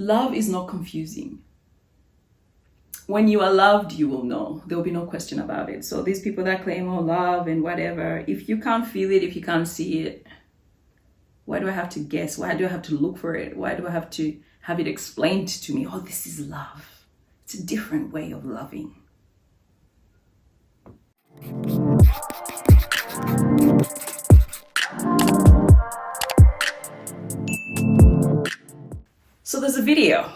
love is not confusing. When you are loved, you will know. There will be no question about it. So these people that claim, oh, love and whatever, if you can't feel it, if you can't see it, why do I have to guess? Why do I have to look for it? Why do I have to have it explained to me? Oh, this is love. It's a different way of loving. So there's a video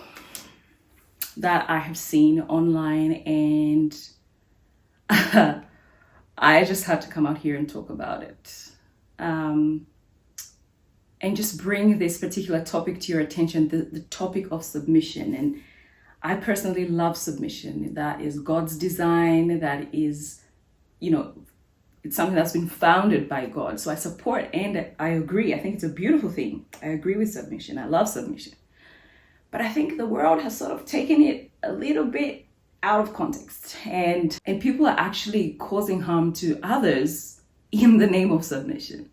that I have seen online, and I just had to come out here and talk about it. And just bring this particular topic to your attention, the topic of submission. And I personally love submission. That is God's design. That is, it's something that's been founded by God. So I support and I agree. I think it's a beautiful thing. I agree with submission. I love submission. But I think the world has sort of taken it a little bit out of context. And people are actually causing harm to others in the name of submission.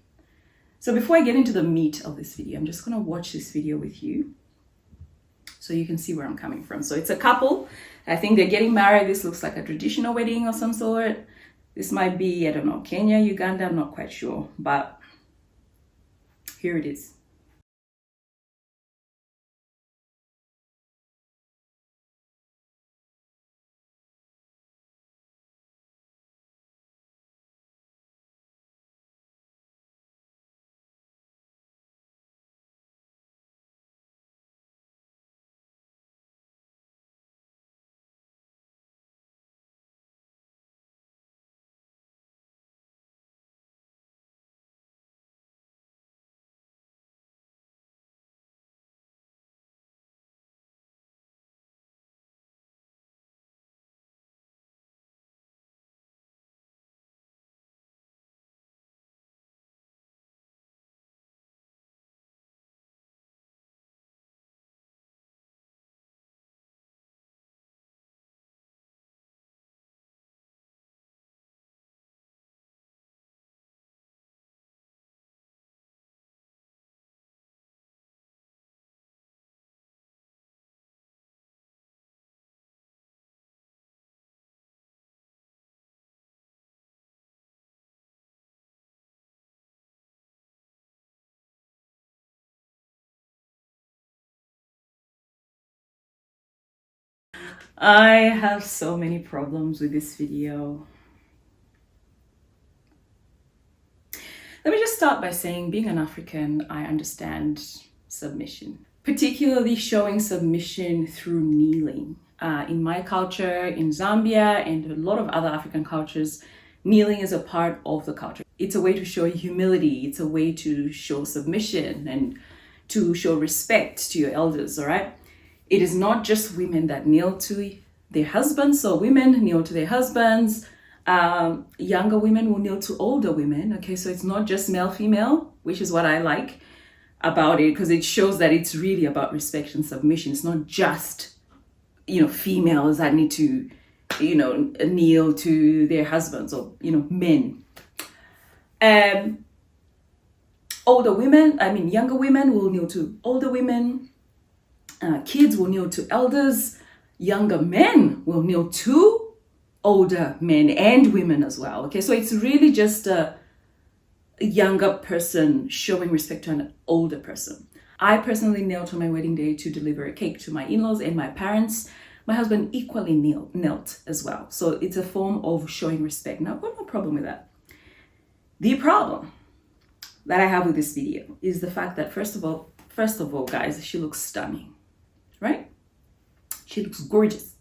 So before I get into the meat of this video, I'm just going to watch this video with you so you can see where I'm coming from. So it's a couple. I think they're getting married. This looks like a traditional wedding of some sort. This might be, I don't know, Kenya, Uganda, I'm not quite sure. But here it is. I have so many problems with this video. Let me just start by saying, being an African, I understand submission, particularly showing submission through kneeling. In my culture, in Zambia, and a lot of other African cultures, kneeling is a part of the culture. It's a way to show humility. It's a way to show submission and to show respect to your elders, all right? It is not just women that kneel to their husbands. So women kneel to their husbands. Younger women will kneel to older women. Okay, so it's not just male, female, which is what I like about it, because it shows that it's really about respect and submission. It's not just, females that need to, kneel to their husbands, or, men. Younger women will kneel to older women. Kids will kneel to elders. Younger men will kneel to older men and women as well. Okay, so it's really just a younger person showing respect to an older person. I personally knelt on my wedding day to deliver a cake to my in-laws and my parents. My husband equally knelt as well. So it's a form of showing respect. Now, I've got no problem with that. The problem that I have with this video is the fact that, first of all, guys, she looks stunning, right? She looks gorgeous.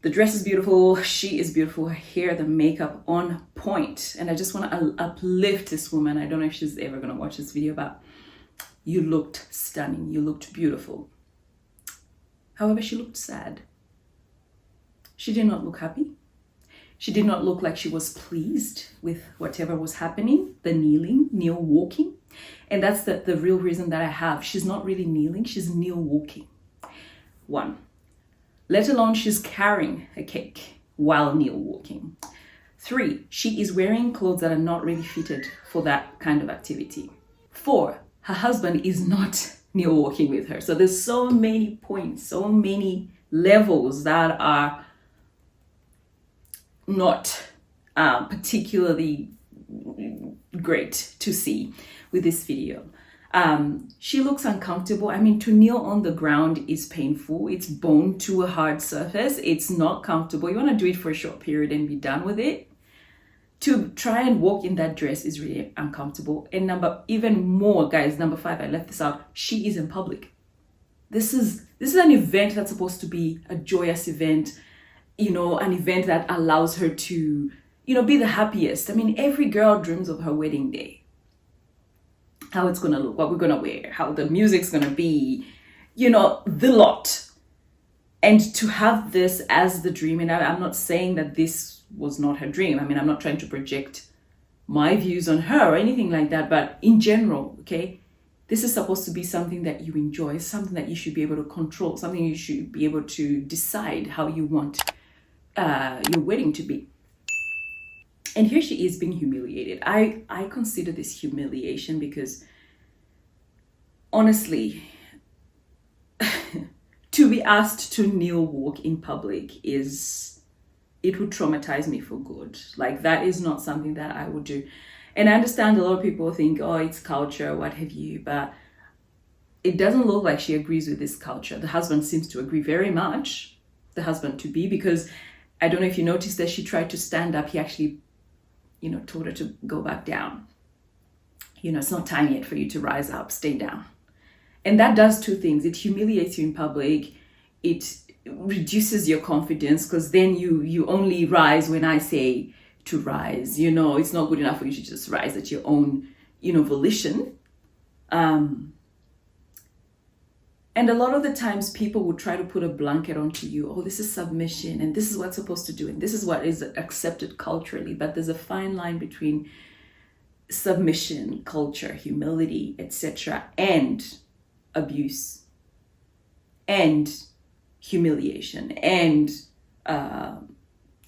The dress is beautiful. She is beautiful. Her hair, the makeup on point. And I just want to uplift this woman. I don't know if she's ever going to watch this video, but you looked stunning. You looked beautiful. However, she looked sad. She did not look happy. She did not look like she was pleased with whatever was happening, the kneel walking. And that's the real reason that I have. She's not really kneeling, she's kneel walking. 1, let alone she's carrying a cake while kneel walking. 3, she is wearing clothes that are not really fitted for that kind of activity. 4, her husband is not kneel walking with her. So there's so many points, so many levels that are not particularly great to see with this video. She looks uncomfortable. I mean, to kneel on the ground is painful. It's bone to a hard surface. It's not comfortable. You want to do it for a short period and be done with it. To try and walk in that dress is really uncomfortable. And even more, guys, number 5, I left this out. She is in public. This is an event that's supposed to be a joyous event, you know, an event that allows her to, you know, be the happiest. I mean, every girl dreams of her wedding day. How it's gonna look, what we're gonna wear, how the music's gonna be, you know, the lot. And to have this as the dream, and I'm not saying that this was not her dream. I mean, I'm not trying to project my views on her or anything like that, but in general, okay, this is supposed to be something that you enjoy, something that you should be able to control, something you should be able to decide how you want your wedding to be. And here she is being humiliated. I consider this humiliation because, honestly, to be asked to kneel walk in public it would traumatize me for good. Like, that is not something that I would do. And I understand a lot of people think, oh, it's culture, what have you, but it doesn't look like she agrees with this culture. The husband seems to agree very much, the husband-to-be, because I don't know if you noticed that she tried to stand up. He actually, you know, told her to go back down. You know, it's not time yet for you to rise up, stay down. And that does two things. It humiliates you in public. It reduces your confidence, because then you only rise when I say to rise. You know, it's not good enough for you to just rise at your own, you know, volition. And a lot of the times people would try to put a blanket onto you. Oh, this is submission, and this is what's supposed to do, and this is what is accepted culturally. But there's a fine line between submission, culture, humility, etc., and abuse, and humiliation, and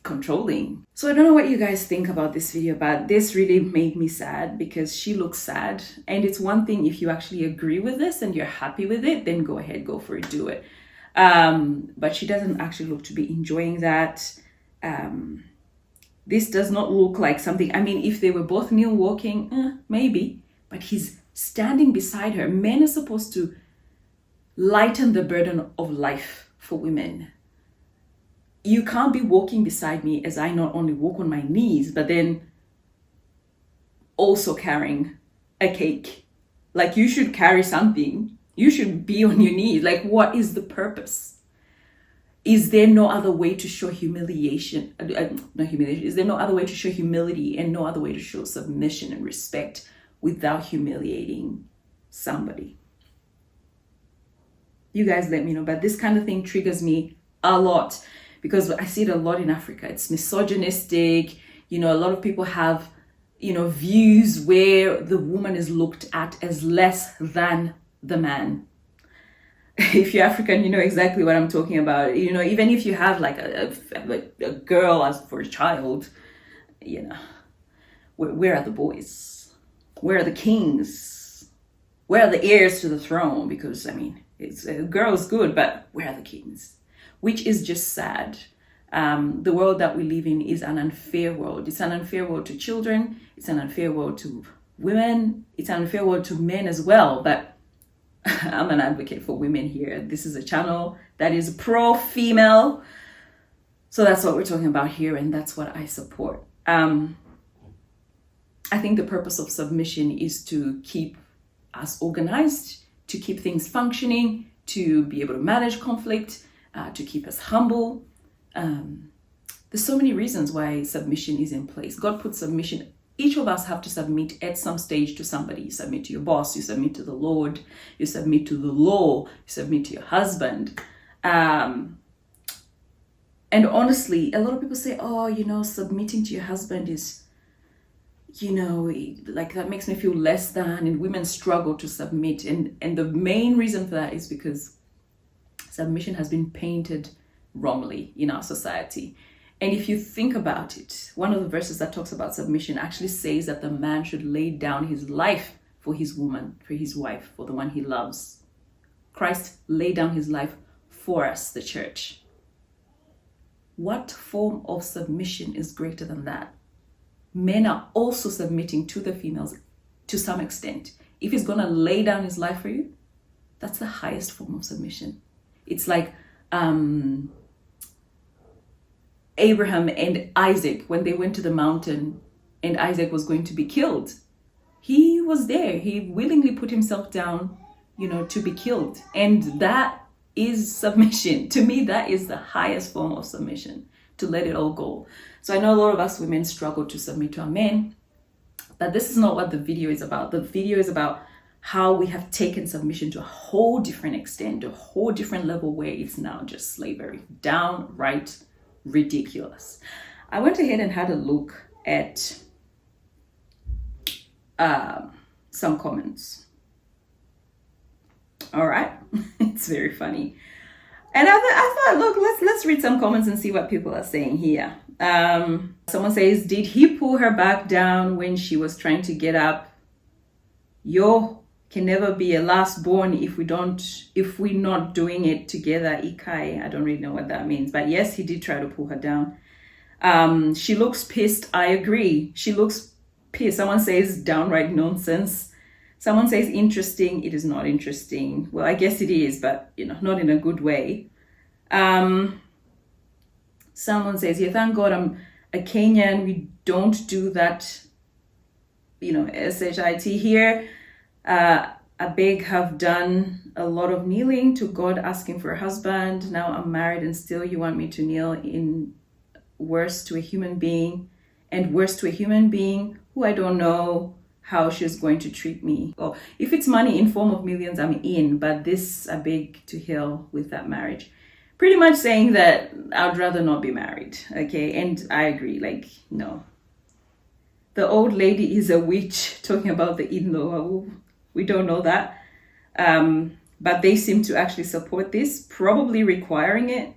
controlling. So I don't know what you guys think about this video, but this really made me sad because she looks sad. And it's one thing if you actually agree with this and you're happy with it, then go ahead, go for it, do it. But she doesn't actually look to be enjoying that. This does not look like something, I mean, if they were both kneel walking, maybe, but he's standing beside her. Men are supposed to lighten the burden of life for women. You can't be walking beside me as I not only walk on my knees, but then also carrying a cake. Like, you should carry something. You should be on your knees. Like, what is the purpose? Is there no other way to show humiliation? Not humiliation. Is there no other way to show humility and no other way to show submission and respect without humiliating somebody? You guys let me know. But this kind of thing triggers me a lot, because I see it a lot in Africa. It's misogynistic. You know, a lot of people have, you know, views where the woman is looked at as less than the man. If you're African, you know exactly what I'm talking about. You know, even if you have like a girl as for a child, you know, where are the boys? Where are the kings? Where are the heirs to the throne? Because, I mean, it's a girl's good, but where are the kings? Which is just sad. The world that we live in is an unfair world. It's an unfair world to children. It's an unfair world to women. It's an unfair world to men as well. But I'm an advocate for women here. This is a channel that is pro-female. So that's what we're talking about here, and that's what I support. I think the purpose of submission is to keep us organized, to keep things functioning, to be able to manage conflict, to keep us humble. There's so many reasons why submission is in place. God put submission. Each of us have to submit at some stage to somebody. You submit to your boss, you submit to the Lord, you submit to the law, you submit to your husband. And honestly, a lot of people say, oh, you know, submitting to your husband is, you know, like that makes me feel less than, and women struggle to submit. And the main reason for that is because submission has been painted wrongly in our society. And if you think about it, one of the verses that talks about submission actually says that the man should lay down his life for his woman, for his wife, for the one he loves. Christ laid down his life for us, the church. What form of submission is greater than that? Men are also submitting to the females to some extent. If he's going to lay down his life for you, that's the highest form of submission. It's like Abraham and Isaac, when they went to the mountain and Isaac was going to be killed. He was there. He willingly put himself down, to be killed. And that is submission. To me, that is the highest form of submission, to let it all go. So I know a lot of us women struggle to submit to our men, but this is not what the video is about. The video is about how we have taken submission to a whole different extent, a whole different level where it's now just slavery. Downright ridiculous. I went ahead and had a look at some comments. All right. It's very funny. And I thought, look, let's read some comments and see what people are saying here. Someone says, did he pull her back down when she was trying to get up? Yo can never be a last born if we're not doing it together. Ikai, I don't really know what that means, but yes, he did try to pull her down. She looks pissed. I agree. She looks pissed. Someone says downright nonsense. Someone says interesting. It is not interesting. Well, I guess it is, but not in a good way. Someone says, yeah, thank God I'm a Kenyan. We don't do that, SHIT here. I beg have done a lot of kneeling to God asking for a husband. Now I'm married and still you want me to kneel in worse to a human being who I don't know how she's going to treat me. Oh, if it's money in form of millions, I'm in, but this I beg to hell with that marriage. Pretty much saying that I'd rather not be married, okay? And I agree, no. The old lady is a witch, talking about the in-law. We don't know that. But they seem to actually support this, probably requiring it.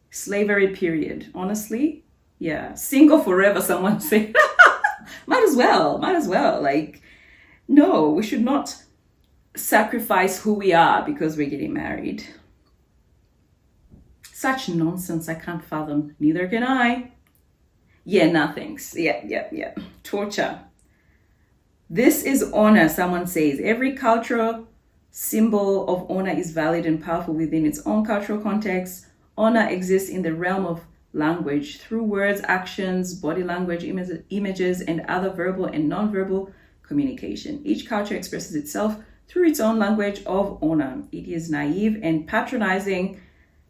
Slavery period, honestly. Yeah, single forever, someone said. Might as well. No, we should not sacrifice who we are because we're getting married. Such nonsense, I can't fathom. Neither can I. Yeah, nothings. Yeah. Torture. This is honor, someone says. Every cultural symbol of honor is valid and powerful within its own cultural context. Honor exists in the realm of language through words, actions, body language, images, and other verbal and non-verbal communication. Each culture expresses itself through its own language of honor. It is naive and patronizing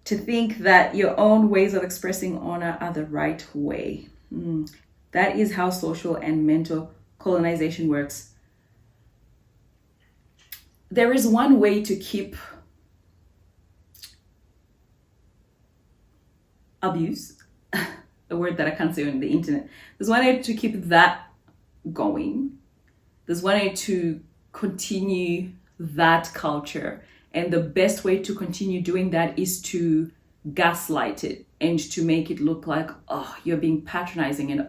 to think that your own ways of expressing honor are the right way. That is how social and mental colonization works. There is one way to keep abuse, a word that I can't say on the internet. There's one way to keep that going. There's one way to continue that culture. And the best way to continue doing that is to gaslight it and to make it look like, oh, you're being patronizing and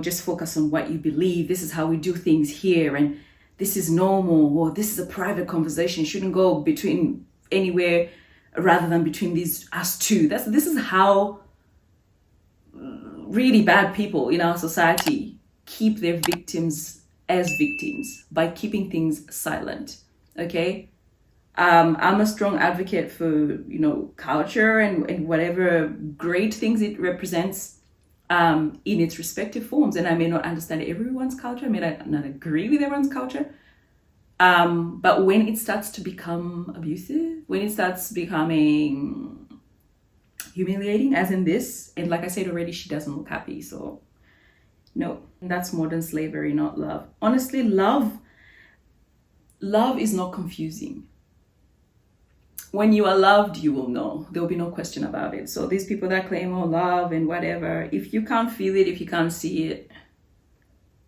just focus on what you believe. This is how we do things here. And this is normal, or this is a private conversation. It shouldn't go between anywhere rather than between us two. This is how really bad people in our society keep their victims as victims, by keeping things silent. Okay, I'm a strong advocate for culture and whatever great things it represents in its respective forms. And I may not understand everyone's culture, I may not agree with everyone's culture. But when it starts to become abusive, when it starts becoming humiliating, as in this, and like I said already, she doesn't look happy. So no, that's modern slavery, not love. Honestly, love is not confusing. When you are loved, you will know. There will be no question about it. So these people that claim, love and whatever, if you can't feel it, if you can't see it,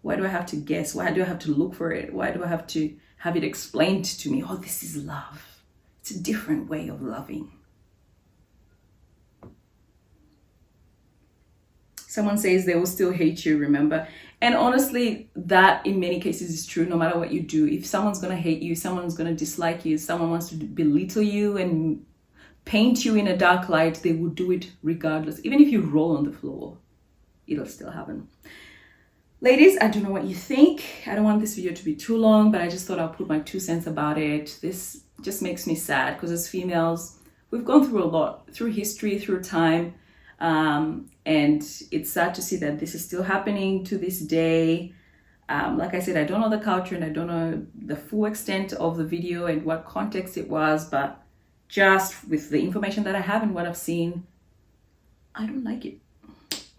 why do I have to guess? Why do I have to look for it? Why do I have to have it explained to me? Oh, this is love. It's a different way of loving. someone says they will still hate you, remember? And honestly, that in many cases is true. No matter what you do, if someone's going to hate you, someone's going to dislike you, someone wants to belittle you and paint you in a dark light, they will do it regardless. Even if you roll on the floor, it'll still happen. Ladies, I don't know what you think. I don't want this video to be too long, but I just thought I'll put my 2 cents about it. This just makes me sad because as females, we've gone through a lot, through history, through time. And it's sad to see that this is still happening to this day. Like I said, I don't know the culture and I don't know the full extent of the video and what context it was, but just with the information that I have and what I've seen, I don't like it.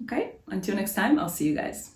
Okay, until next time, I'll see you guys.